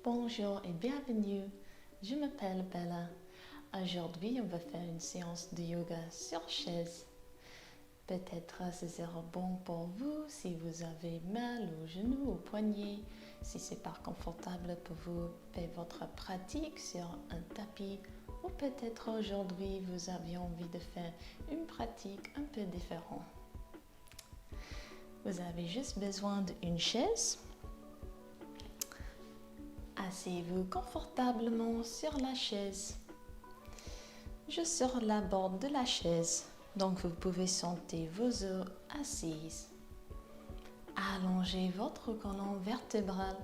Bonjour et bienvenue. Je m'appelle Bella. Aujourd'hui, on va faire une séance de yoga sur chaise. Peut-être ce sera bon pour vous si vous avez mal aux genoux, aux poignets. Si c'est pas confortable pour vous, faites votre pratique sur un tapis. Ou peut-être aujourd'hui, vous avez envie de faire une pratique un peu différente. Vous avez juste besoin d'une chaise. Asseyez-vous confortablement sur la chaise. Je sur la bord de la chaise, donc vous pouvez sentir vos os assises. Allongez votre colonne vertébrale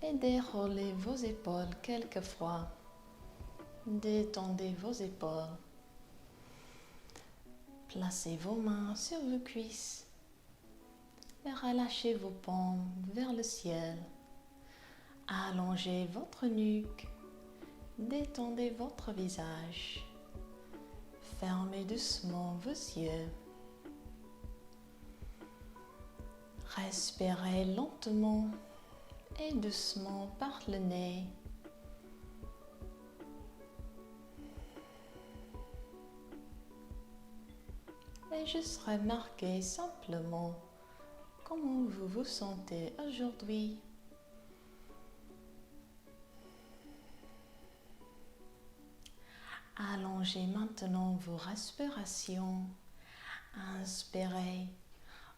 et déroulez vos épaules quelquefois. Détendez vos épaules. Placez vos mains sur vos cuisses et relâchez vos paumes vers le ciel. Allongez votre nuque. Détendez votre visage. Fermez doucement vos yeux. Respirez lentement et doucement par le nez. Et juste remarquez simplement comment vous vous sentez aujourd'hui. Allongez maintenant vos respirations. Inspirez,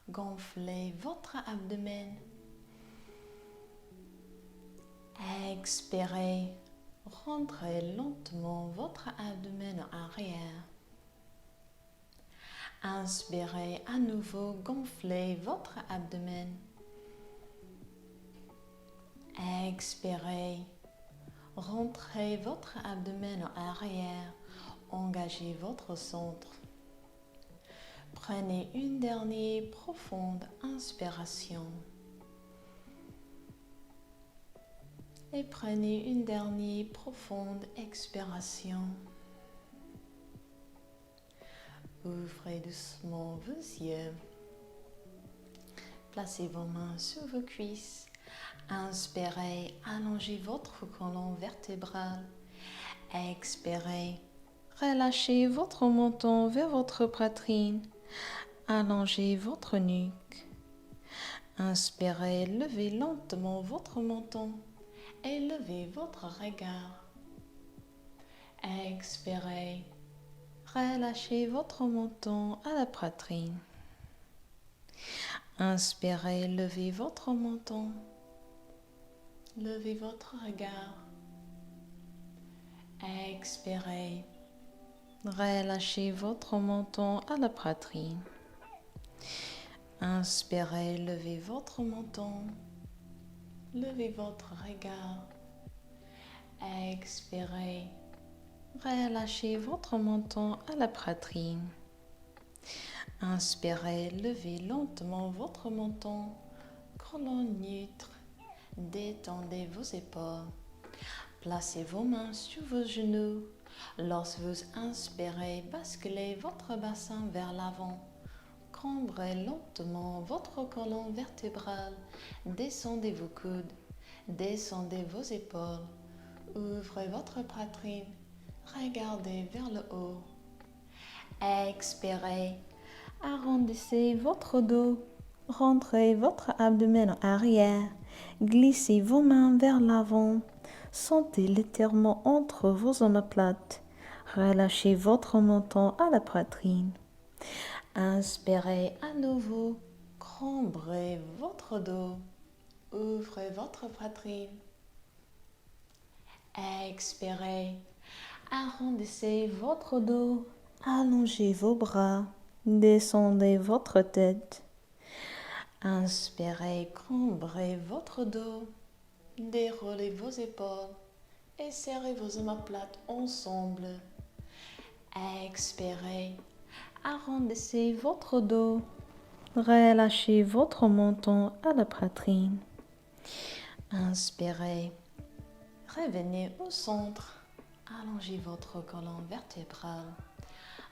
gonflez votre abdomen. Expirez, rentrez lentement votre abdomen en arrière. Inspirez à nouveau, gonflez votre abdomen. Expirez, rentrez votre abdomen en arrière. Engagez votre centre. Prenez une dernière profonde inspiration. Et prenez une dernière profonde expiration. Ouvrez doucement vos yeux. Placez vos mains sur vos cuisses. Inspirez, allongez votre colonne vertébrale. Expirez, relâchez votre menton vers votre poitrine. Allongez votre nuque. Inspirez, levez lentement votre menton et levez votre regard. Expirez, relâchez votre menton à la poitrine. Inspirez, levez votre menton. Levez votre regard. Expirez. Relâchez votre menton à la poitrine. Inspirez, levez votre menton. Levez votre regard. Expirez. Relâchez votre menton à la poitrine. Inspirez, levez lentement votre menton. Colonne neutre. Détendez vos épaules. Placez vos mains sur vos genoux. Lorsque vous inspirez, basculez votre bassin vers l'avant. Cambrez lentement votre colonne vertébrale. Descendez vos coudes. Descendez vos épaules. Ouvrez votre poitrine. Regardez vers le haut. Expirez. Arrondissez votre dos. Rentrez votre abdomen en arrière. Glissez vos mains vers l'avant. Sentez l'étirement entre vos omoplates. Relâchez votre menton à la poitrine. Inspirez à nouveau. Cambrez votre dos. Ouvrez votre poitrine. Expirez. Arrondissez votre dos. Allongez vos bras. Descendez votre tête. Inspirez, cambrez votre dos. Déroulez vos épaules et serrez vos omoplates ensemble. Expirez. Arrondissez votre dos. Relâchez votre menton à la poitrine. Inspirez. Revenez au centre. Allongez votre colonne vertébrale.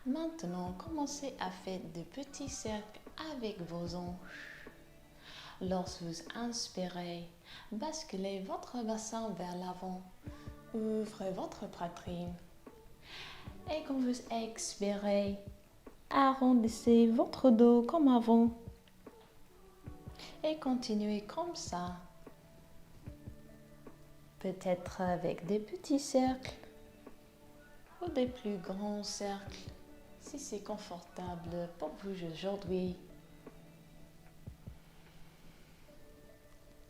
Maintenant, commencez à faire de petits cercles avec vos hanches. Lorsque vous inspirez, basculez votre bassin vers l'avant. Ouvrez votre poitrine. Et quand vous expirez, arrondissez votre dos comme avant. Et continuez comme ça. Peut-être avec des petits cercles ou des plus grands cercles, si c'est confortable pour vous aujourd'hui.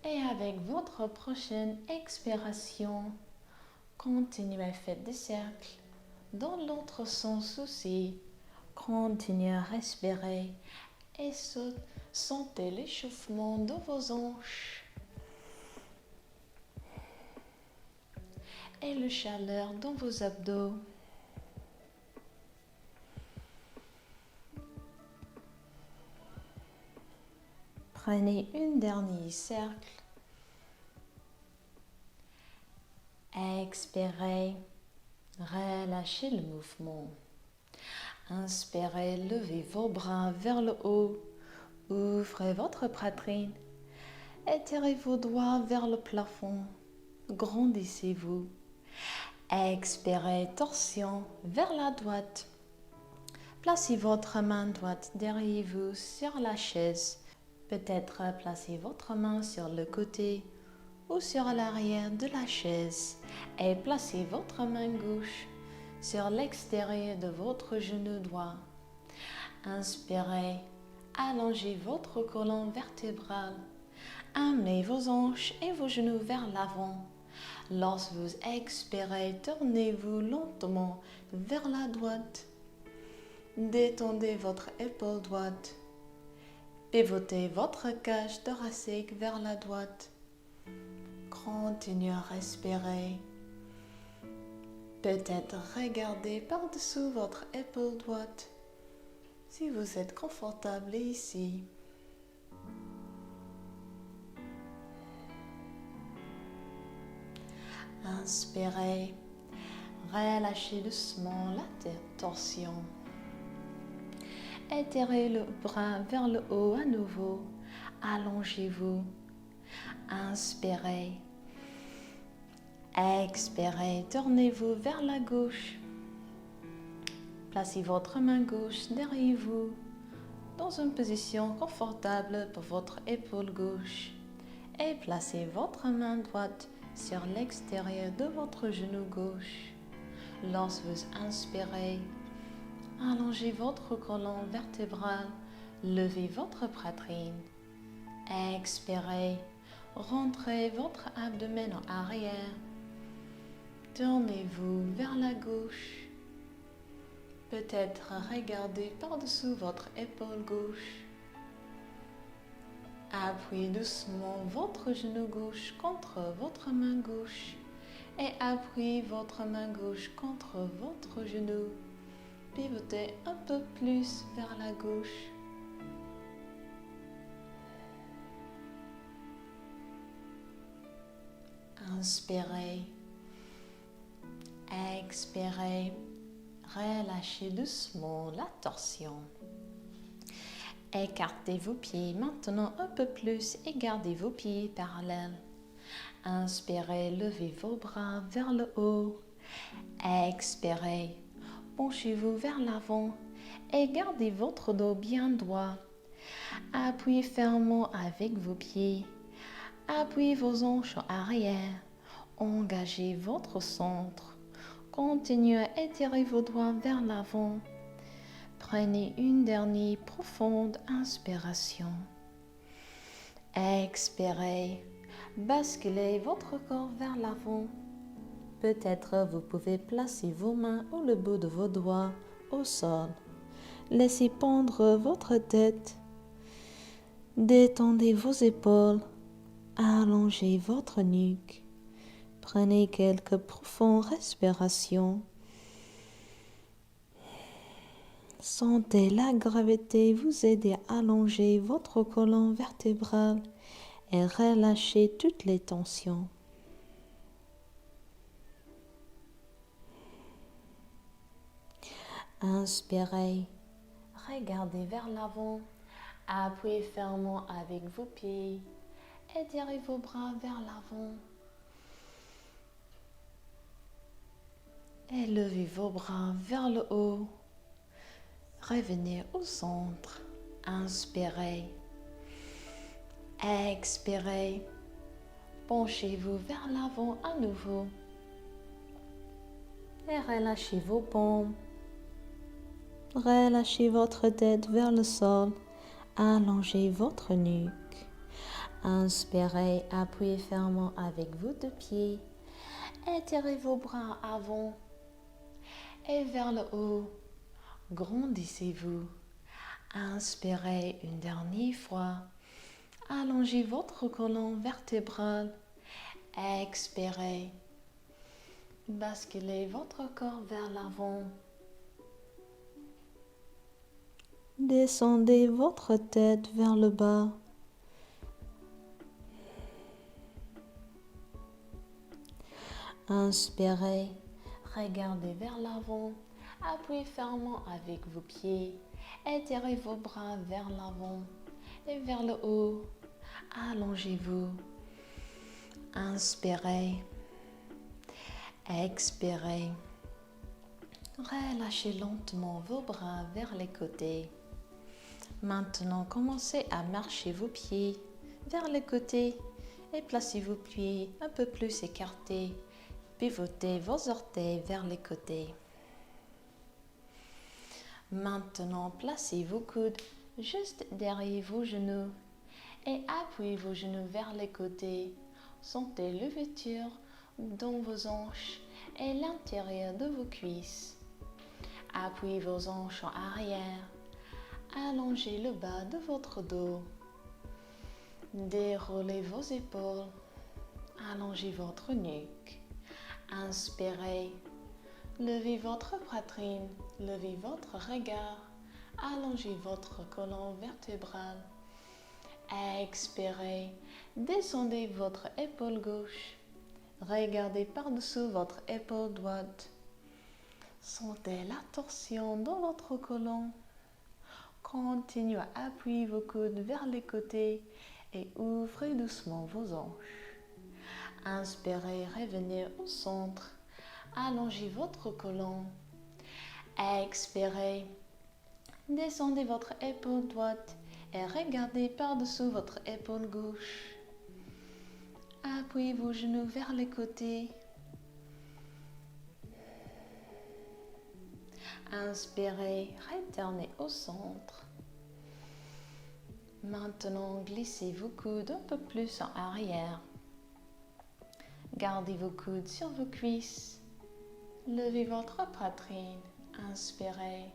Et avec votre prochaine expiration, continuez à faire des cercles dans l'autre sens aussi. Continuez à respirer et sentez l'échauffement de vos hanches et la chaleur dans vos abdos. Prenez un dernier cercle. Expirez, relâchez le mouvement. Inspirez, levez vos bras vers le haut. Ouvrez votre poitrine. Étirez vos doigts vers le plafond. Grandissez-vous. Expirez, torsion vers la droite. Placez votre main droite derrière vous sur la chaise. Peut-être placez votre main sur le côté ou sur l'arrière de la chaise et placez votre main gauche sur l'extérieur de votre genou droit. Inspirez, allongez votre colonne vertébrale. Amenez vos hanches et vos genoux vers l'avant. Lorsque vous expirez, tournez-vous lentement vers la droite. Détendez votre épaule droite. Pivotez votre cage thoracique vers la droite. Continuez à respirer. Peut-être regardez par-dessous votre épaule droite si vous êtes confortable ici. Inspirez, relâchez doucement la torsion. Étirez le bras vers le haut à nouveau. Allongez-vous. Inspirez. Expirez. Tournez-vous vers la gauche. Placez votre main gauche derrière vous dans une position confortable pour votre épaule gauche. Et placez votre main droite sur l'extérieur de votre genou gauche. Lorsque vous inspirez, allongez votre colonne vertébrale, levez votre poitrine. Expirez, rentrez votre abdomen en arrière. Tournez-vous vers la gauche. Peut-être regardez par-dessous votre épaule gauche. Appuyez doucement votre genou gauche contre votre main gauche et appuyez votre main gauche contre votre genou. Pivotez un peu plus vers la gauche. Inspirez. Expirez. Relâchez doucement la torsion. Écartez vos pieds maintenant un peu plus et gardez vos pieds parallèles. Inspirez, levez vos bras vers le haut. Expirez, penchez-vous vers l'avant et gardez votre dos bien droit. Appuyez fermement avec vos pieds. Appuyez vos hanches en arrière. Engagez votre centre. Continuez à étirer vos doigts vers l'avant. Prenez une dernière profonde inspiration. Expirez. Basculez votre corps vers l'avant. Peut-être vous pouvez placer vos mains ou le bout de vos doigts au sol. Laissez pendre votre tête. Détendez vos épaules. Allongez votre nuque. Prenez quelques profondes respirations. Sentez la gravité vous aider à allonger votre colonne vertébrale et relâcher toutes les tensions. Inspirez, regardez vers l'avant, Appuyez fermement avec vos pieds. Étirez vos bras vers l'avant. Élevez vos bras vers le haut. Revenez au centre. Inspirez. Expirez. Penchez-vous vers l'avant à nouveau. Et relâchez vos paumes. Relâchez votre tête vers le sol. Allongez votre nuque. Inspirez, appuyez fermement avec vos deux pieds. Étirez vos bras avant et vers le haut. Grandissez-vous. Inspirez une dernière fois. Allongez votre colonne vertébrale. Expirez. Basculez votre corps vers l'avant. Descendez votre tête vers le bas. Inspirez, regardez vers l'avant, appuyez fermement avec vos pieds, étirez vos bras vers l'avant et vers le haut. Allongez-vous. Inspirez, expirez. Relâchez lentement vos bras vers les côtés. Maintenant, commencez à marcher vos pieds vers les côtés et placez vos pieds un peu plus écartés. Pivotez vos orteils vers les côtés. Maintenant, placez vos coudes juste derrière vos genoux et appuyez vos genoux vers les côtés. Sentez l'ouverture dans vos hanches et l'intérieur de vos cuisses. Appuyez vos hanches en arrière. Allongez le bas de votre dos. Déroulez vos épaules. Allongez votre nuque. Inspirez. Levez votre poitrine. Levez votre regard. Allongez votre colonne vertébrale. Expirez. Descendez votre épaule gauche. Regardez par-dessous votre épaule droite. Sentez la torsion dans votre colonne. Continuez à appuyer vos coudes vers les côtés et ouvrez doucement vos hanches. Inspirez, revenez au centre. Allongez votre colonne. Expirez. Descendez votre épaule droite et regardez par-dessous votre épaule gauche. Appuyez vos genoux vers les côtés. Inspirez, retournez au centre. Maintenant, glissez vos coudes un peu plus en arrière. Gardez vos coudes sur vos cuisses. Levez votre poitrine. Inspirez.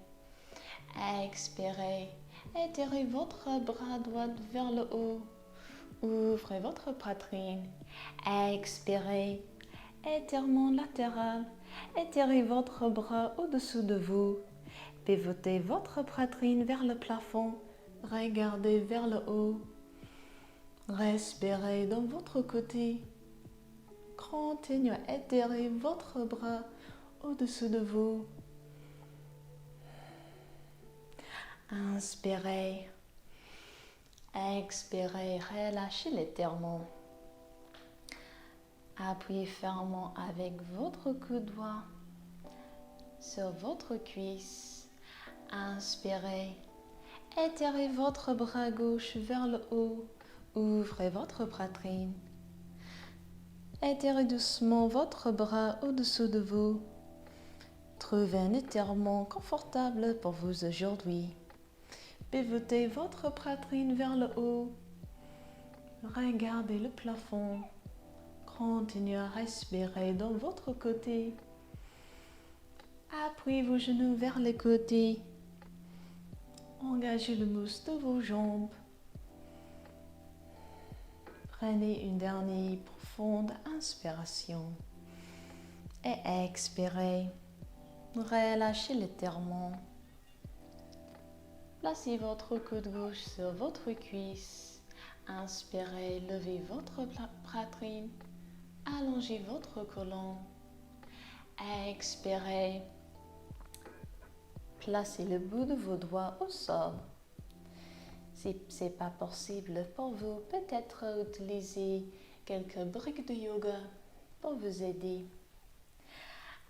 Expirez. Étirez votre bras droit vers le haut. Ouvrez votre poitrine. Expirez. Étirement latéral. Étirez votre bras au-dessous de vous. Pivotez votre poitrine vers le plafond. Regardez vers le haut. Respirez dans votre côté. Continuez à étirer votre bras au-dessous de vous. Inspirez. Expirez. Relâchez l'étirement. Appuyez fermement avec votre coude droit sur votre cuisse. Inspirez. Étirez votre bras gauche vers le haut. Ouvrez votre poitrine. Étirez doucement votre bras au-dessous de vous. Trouvez un étirement confortable pour vous aujourd'hui. Pivotez votre poitrine vers le haut. Regardez le plafond. Continuez à respirer dans votre côté. Appuyez vos genoux vers les côtés. Engagez le muscle de vos jambes. Prenez une dernière profonde inspiration et expirez. Relâchez l'étirement. Placez votre coude gauche sur votre cuisse. Inspirez, levez votre poitrine. Allongez votre colonne. Expirez. Placez le bout de vos doigts au sol. Si ce n'est pas possible pour vous, peut-être utiliser quelques briques de yoga pour vous aider.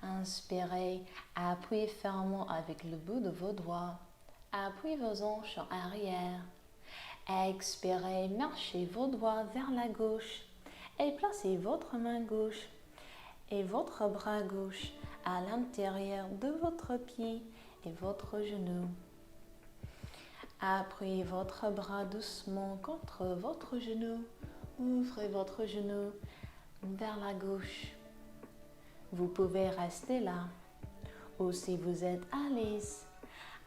Inspirez, appuyez fermement avec le bout de vos doigts. Appuyez vos hanches en arrière. Expirez, marchez vos doigts vers la gauche et placez votre main gauche et votre bras gauche à l'intérieur de votre pied et votre genou. Appuyez votre bras doucement contre votre genou. Ouvrez votre genou vers la gauche. Vous pouvez rester là. Ou si vous êtes à l'aise,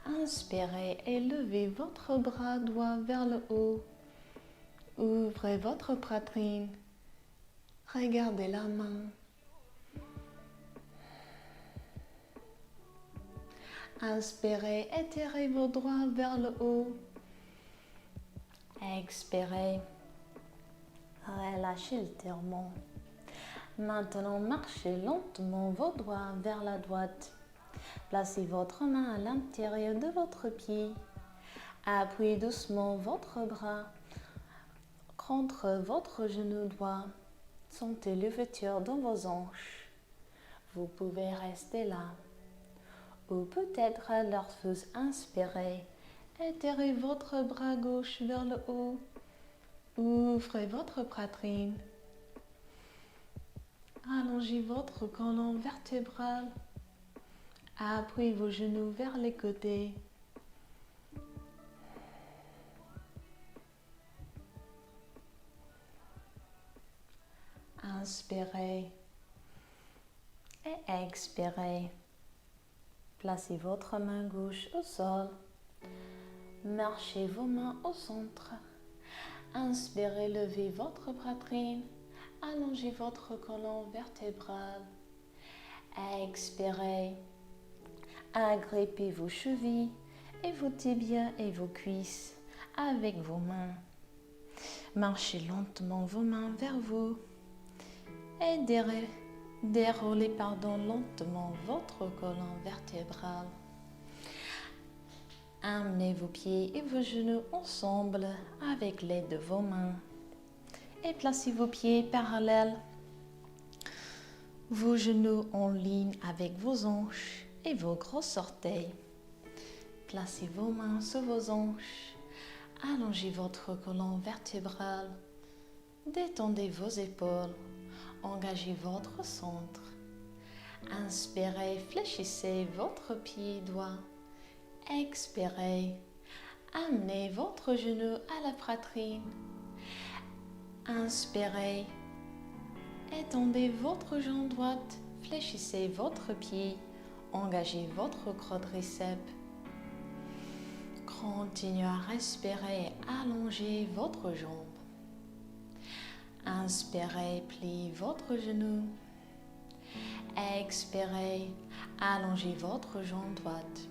inspirez et levez votre bras droit vers le haut. Ouvrez votre poitrine. Regardez la main. Inspirez, étirez vos doigts vers le haut. Expirez, relâchez l'étirement. Maintenant, marchez lentement vos doigts vers la droite. Placez votre main à l'intérieur de votre pied. Appuyez doucement votre bras contre votre genou droit. Sentez l'ouverture dans vos hanches. Vous pouvez rester là. Ou peut-être lorsque vous inspirez, étirez votre bras gauche vers le haut. Ouvrez votre poitrine. Allongez votre colonne vertébrale. Appuyez vos genoux vers les côtés. Inspirez et expirez. Placez votre main gauche au sol. Marchez vos mains au centre. Inspirez, levez votre poitrine. Allongez votre colonne vertébrale. Expirez. Agrippez vos chevilles et vos tibias et vos cuisses avec vos mains. Marchez lentement vos mains vers vous et déroulez lentement votre colonne vertébrale. Amenez vos pieds et vos genoux ensemble avec l'aide de vos mains et placez vos pieds parallèles, vos genoux en ligne avec vos hanches et vos gros orteils. Placez vos mains sur vos hanches, allongez votre colonne vertébrale, détendez vos épaules, engagez votre centre. Inspirez, fléchissez votre pied droit. Expirez, amenez votre genou à la poitrine. Inspirez, étendez votre jambe droite, fléchissez votre pied, engagez votre quadriceps. Continuez à respirer et allongez votre jambe. Inspirez, pliez votre genou. Expirez, allongez votre jambe droite.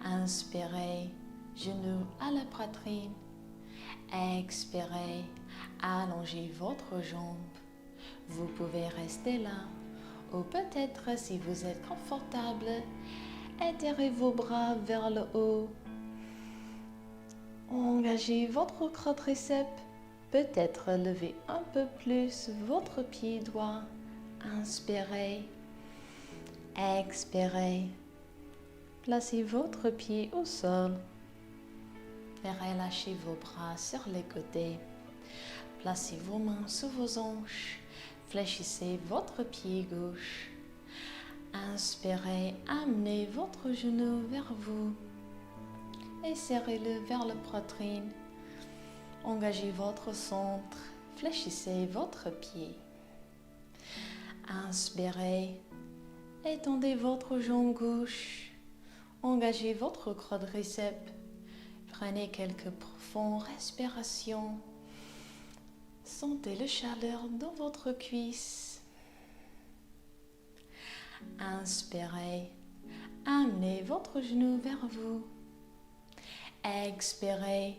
Inspirez, genou à la poitrine. Expirez, allongez votre jambe. Vous pouvez rester là. Ou peut-être, si vous êtes confortable, étirez vos bras vers le haut. Engagez votre quadriceps. Peut-être levez un peu plus votre pied droit. Inspirez. Expirez. Placez votre pied au sol et relâchez vos bras sur les côtés. Placez vos mains sur vos hanches. Fléchissez votre pied gauche. Inspirez, amenez votre genou vers vous et serrez-le vers la poitrine. Engagez votre centre. Fléchissez votre pied. Inspirez, étendez votre jambe gauche. Engagez votre quadriceps. Prenez quelques profondes respirations. Sentez la chaleur dans votre cuisse. Inspirez. Amenez votre genou vers vous. Expirez.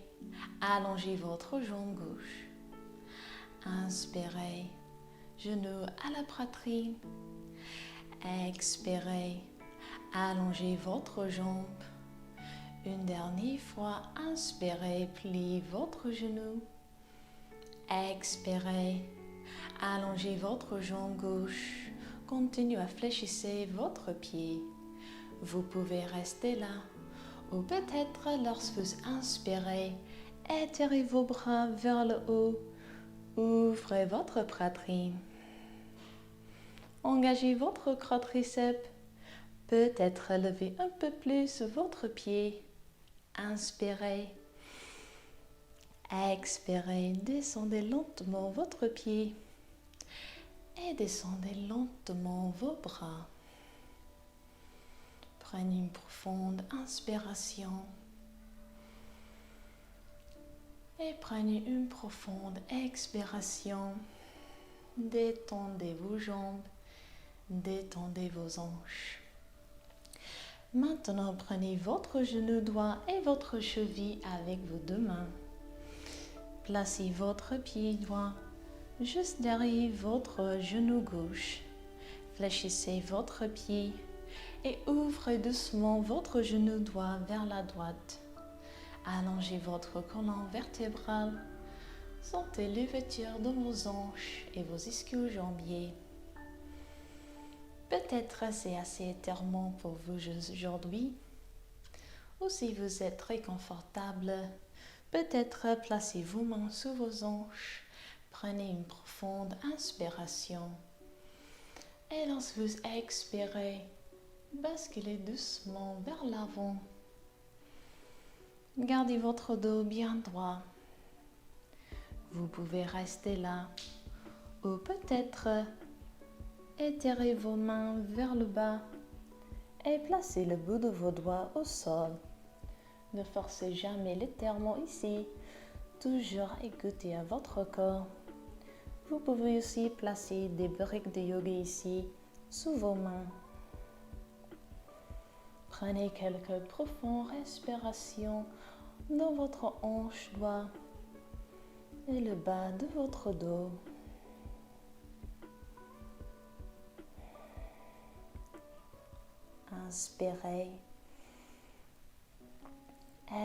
Allongez votre jambe gauche. Inspirez. Genou à la poitrine. Expirez. Allongez votre jambe. Une dernière fois, inspirez, pliez votre genou. Expirez, allongez votre jambe gauche. Continuez à fléchir votre pied. Vous pouvez rester là. Ou peut-être lorsque vous inspirez, étirez vos bras vers le haut. Ouvrez votre poitrine. Engagez votre quadriceps. Peut-être levez un peu plus votre pied. Inspirez. Expirez. Descendez lentement votre pied. Et descendez lentement vos bras. Prenez une profonde inspiration. Et prenez une profonde expiration. Détendez vos jambes. Détendez vos hanches. Maintenant, prenez votre genou droit et votre cheville avec vos deux mains. Placez votre pied droit juste derrière votre genou gauche. Fléchissez votre pied et ouvrez doucement votre genou droit vers la droite. Allongez votre colonne vertébrale. Sentez l'ouverture de vos hanches et vos ischio-jambiers. Peut-être c'est assez étirement pour vous aujourd'hui. Ou si vous êtes très confortable, peut-être placez vos mains sous vos hanches. Prenez une profonde inspiration. Et lorsque vous expirez, basculez doucement vers l'avant. Gardez votre dos bien droit. Vous pouvez rester là. Ou peut-être étirez vos mains vers le bas et placez le bout de vos doigts au sol. Ne forcez jamais l'étirement ici. Toujours écoutez à votre corps. Vous pouvez aussi placer des briques de yoga ici, sous vos mains. Prenez quelques profondes respirations dans votre hanche droite et le bas de votre dos. Inspirez.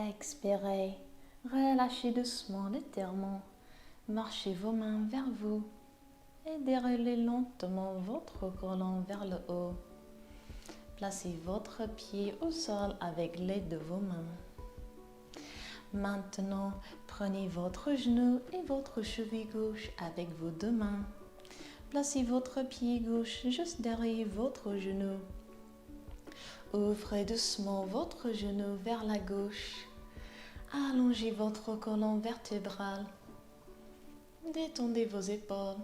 Expirez. Relâchez doucement l'étirement. Marchez vos mains vers vous et déroulez lentement votre colonne vers le haut. Placez votre pied au sol avec l'aide de vos mains. Maintenant, prenez votre genou et votre cheville gauche avec vos deux mains. Placez votre pied gauche juste derrière votre genou. Ouvrez doucement votre genou vers la gauche. Allongez votre colonne vertébrale. Détendez vos épaules.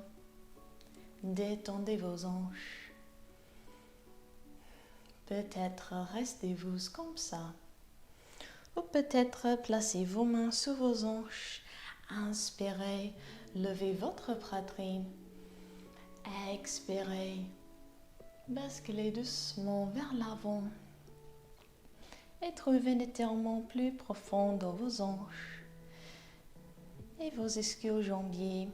Détendez vos hanches. Peut-être restez-vous comme ça. Ou peut-être placez vos mains sous vos hanches. Inspirez, levez votre poitrine. Expirez, basculez doucement vers l'avant. Et trouvez un étirement plus profond dans vos hanches et vos ischio-jambiers.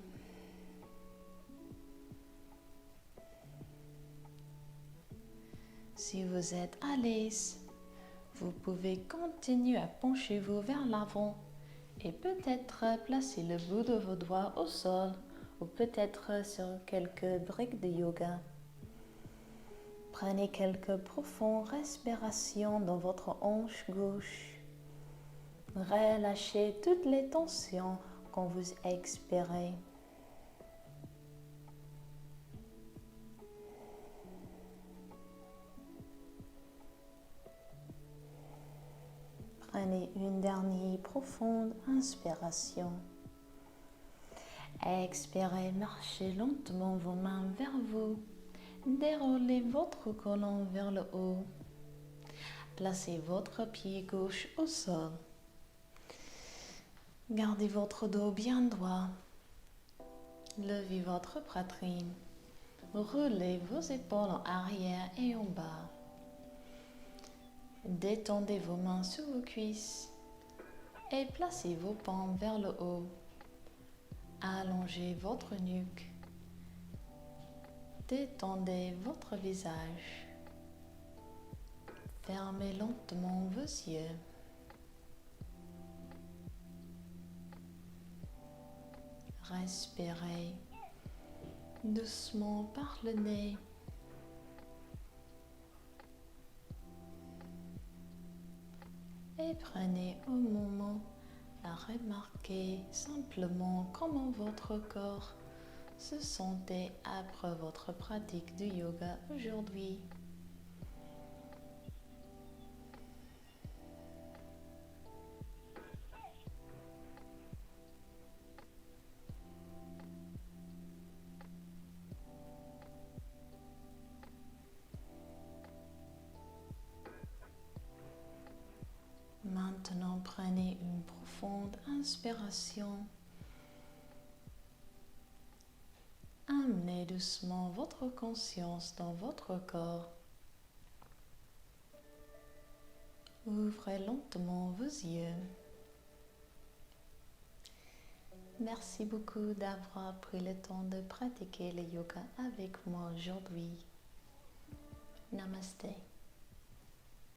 Si vous êtes à l'aise, vous pouvez continuer à pencher-vous vers l'avant et peut-être placer le bout de vos doigts au sol ou peut-être sur quelques briques de yoga. Prenez quelques profondes respirations dans votre hanche gauche. Relâchez toutes les tensions quand vous expirez. Prenez une dernière profonde inspiration. Expirez, marchez lentement vos mains vers vous. Déroulez votre colonne vers le haut. Placez votre pied gauche au sol. Gardez votre dos bien droit. Levez votre poitrine. Roulez vos épaules en arrière et en bas. Détendez vos mains sur vos cuisses et placez vos paumes vers le haut. Allongez votre nuque. Détendez votre visage. Fermez lentement vos yeux. Respirez doucement par le nez. Et prenez un moment à remarquer simplement comment votre corps se sentait après votre pratique du yoga aujourd'hui. Maintenant, prenez une profonde inspiration. Amenez doucement votre conscience dans votre corps. Ouvrez lentement vos yeux. Merci beaucoup d'avoir pris le temps de pratiquer le yoga avec moi aujourd'hui. Namaste.